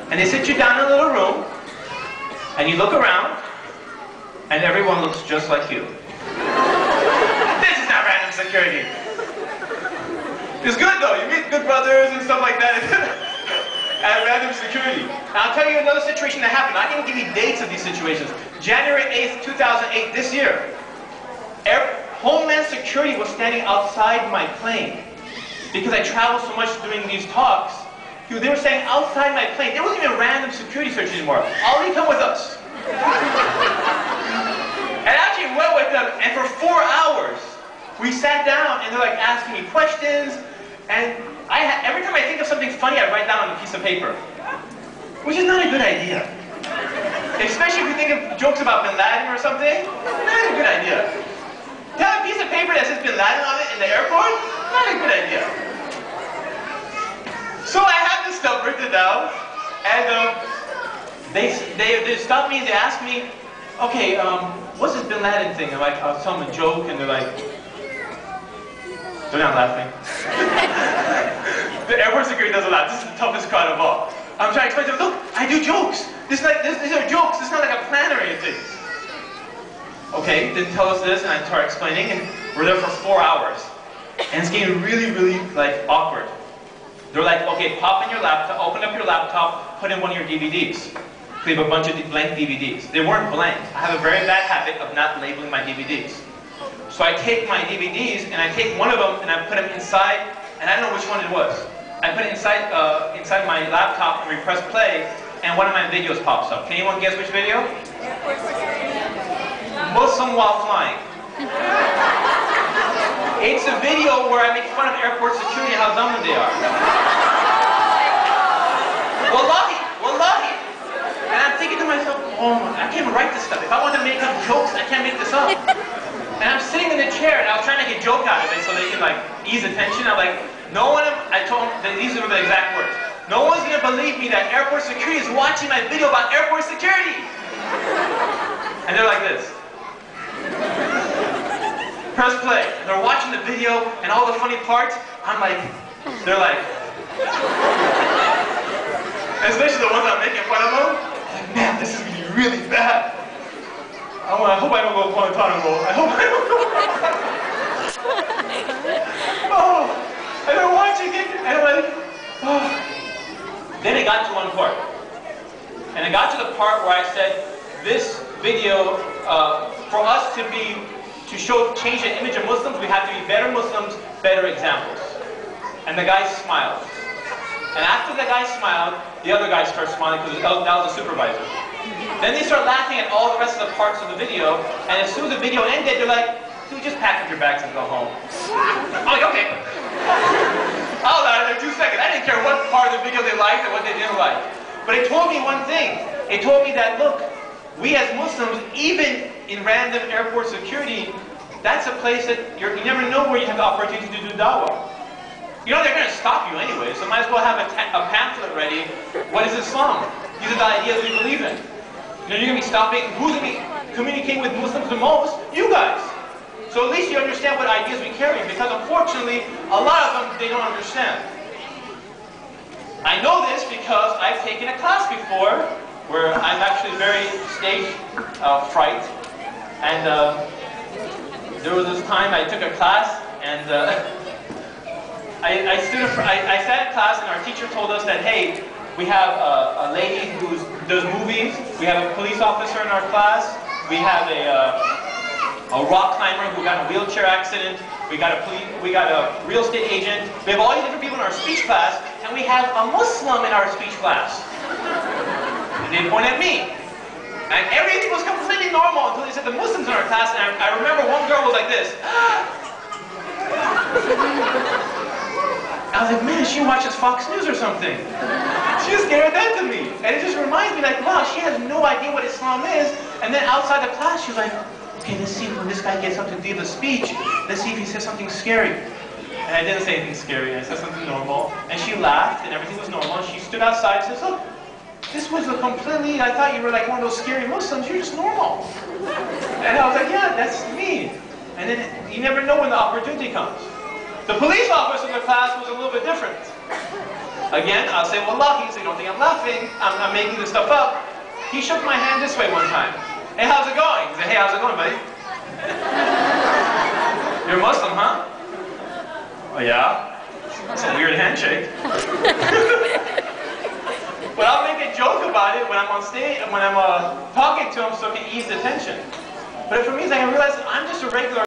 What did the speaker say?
And they sit you down in a little room, and you look around, and everyone looks just like you. This is not random security. It's good though, you meet good brothers and stuff like that at random security. And I'll tell you another situation that happened. I can give you dates of these situations. January 8th, 2008, this year, Homeland Security was standing outside my plane. Because I travel so much doing these talks, they were standing outside my plane. There wasn't even random security search anymore. Ollie, come with us. And I actually went with them, and for 4 hours, we sat down, and they're like asking me questions, and every time I think of something funny, I write down on a piece of paper. Which is not a good idea. Especially if you think of jokes about Bin Laden or something, not a good idea. To have a piece of paper that says Bin Laden on it in the airport, not a good idea. So I had this stuff written down, and they stopped me and they asked me, okay, what's this Bin Laden thing? I'm like, I'll tell them a joke, and they're like, they're not laughing. The airport security doesn't laugh. This is the toughest crowd of all. I'm trying to explain to them, look, I do jokes. These are jokes. This is not like a plan or anything. Okay, didn't tell us this, and I started explaining, and we're there for 4 hours. And it's getting really, really, like, awkward. They're like, okay, pop in your laptop, open up your laptop, put in one of your DVDs. We have a bunch of blank DVDs. They weren't blank. I have a very bad habit of not labeling my DVDs. So I take my DVDs, and I take one of them, and I put them inside, and I don't know which one it was. I put it inside my laptop, and we press play, and one of my videos pops up. Can anyone guess which video? Airport security. Muslim while flying. It's a video where I make fun of airport security and how dumb they are. Wallahi, wallahi. And I'm thinking to myself, oh, I can't even write this stuff. If I want to make up jokes, I can't make this up. And I'm sitting in the chair, and I was trying to make a joke out of it so they can like ease attention. I'm like, no one, I told them, these are the exact words. No one's going to believe me that airport security is watching my video about airport security. And they're like this. Press play. And they're watching the video, and all the funny parts, I'm like, they're like, especially the ones I'm making fun of them, I'm like, man, this is going to be really bad. I hope I don't go Guantanamo. I hope I don't go Oh, and they're watching it, and I'm like, oh. Then it got to one part. And it got to the part where I said, this video, for us to change the image of Muslims, we have to be better Muslims, better examples. And the guy smiled. And after the guy smiled, the other guy started smiling because that was the supervisor. Then they start laughing at all the rest of the parts of the video, and as soon as the video ended, they're like, dude, just pack up your bags and go home. I'm like, okay. I was out of there 2 seconds. I didn't care what part of the video they liked and what they didn't like. But it told me one thing. It told me that, look, we as Muslims, even in random airport security, that's a place that you never know where you have the opportunity to do dawah. You know, they're going to stop you anyway, so might as well have a pamphlet ready. What is Islam? These are the ideas we believe in. You know, you're going to be stopping. Who's going to be communicating with Muslims the most? You guys. So at least you understand what ideas we carry, because unfortunately, a lot of them, they don't understand. I know this because I've taken a class before where I'm actually very stage fright. And there was this time I took a class, and I sat in class, and our teacher told us that, hey, we have a lady who does movies, we have a police officer in our class, we have a rock climber who got in a wheelchair accident, we got a real estate agent, we have all these different people in our speech class, and we have a Muslim in our speech class. And they point at me. And everything was completely normal until they said the Muslims in our class, and I remember one girl was like this. I was like, man, she watches Fox News or something. She just stared that to me. And it just reminds me, like, wow, she has no idea what Islam is. And then outside the class, she was like, okay, let's see when this guy gets up to do the speech, let's see if he says something scary. And I didn't say anything scary, I said something normal. And she laughed, and everything was normal. And she stood outside and says, look, this was a completely, I thought you were like one of those scary Muslims, you're just normal. And I was like, yeah, that's me. And then you never know when the opportunity comes. The police officer in the class was a little bit different. Again, I'll say, well, lucky, so you don't think I'm laughing. I'm making this stuff up. He shook my hand this way one time. Hey, how's it going? He said, hey, how's it going, buddy? You're Muslim, huh? Oh, yeah? That's a weird handshake. But I'll make a joke about it when I'm on stage, when I'm talking to him so I can ease the tension. But for me, it's like I realize I'm just a regular